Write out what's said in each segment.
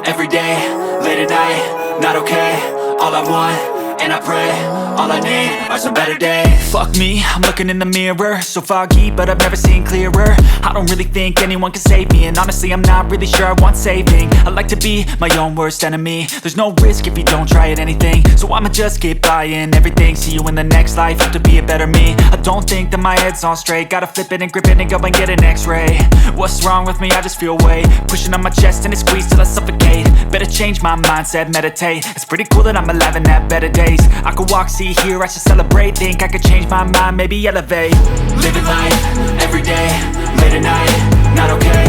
every day, late at night, not okay. All I want, and I pray, all I need are some better days. Fuck me, I'm looking in the mirror, so foggy, but I've never seen clearer. I don't really think anyone can save me, and honestly I'm not really sure I want saving. I like to be my own worst enemy. There's no risk if you don't try at anything, so I'ma just keep buying everything. See you in the next life, have to be a better me. I don't think that my head's on straight, gotta flip it and grip it and go and get an x-ray. What's wrong with me? I just feel weight pushing on my chest and it squeezes till I suffocate. Better change my mindset, meditate. It's pretty cool that I'm alive and have better days. I could walk, see, hear, I should celebrate. Think I could change my mind, maybe elevate. Living life, every day, late at night, not okay.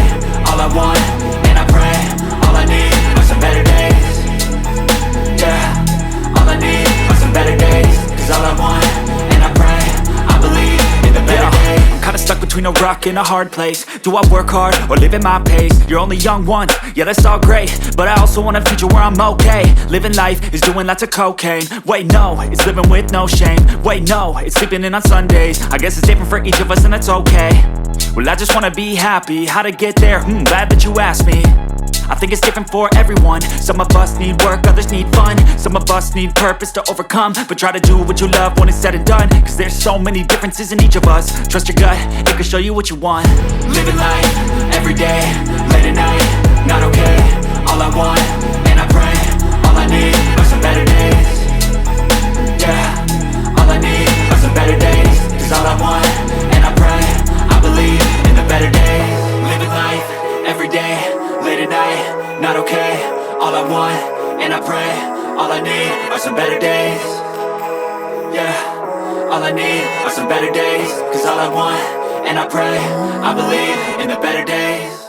All I want, and I pray, all I need are some better days. Yeah, all I need are some better days. Cause all I want, and I pray, I believe in the better days. I'm kinda stuck between a rock and a hard place. Do I work hard or live at my pace? You're only young once, yeah that's all great, but I also want a future where I'm okay. Living life is doing lots of cocaine. Wait no, it's living with no shame. Wait no, it's sleeping in on Sundays. I guess it's different for each of us and that's okay. Well I just wanna be happy, how to get there? Glad that you asked me. I think it's different for everyone. Some of us need work, others need fun. Some of us need purpose to overcome. But try to do what you love when it's said and done. Cause there's so many differences in each of us. Trust your gut, it can show you what you want. Living life, every day, late at night, not okay. All I want, and I pray, all I need are some better days. Yeah, all I need are some better days. Cause all I want, and I pray, I believe in the better days. Living life, every day, late at night, not okay. All I want, and I pray, all I need are some better days. Yeah, all I need are some better days. Cause all I want, and I pray, I believe in the better days.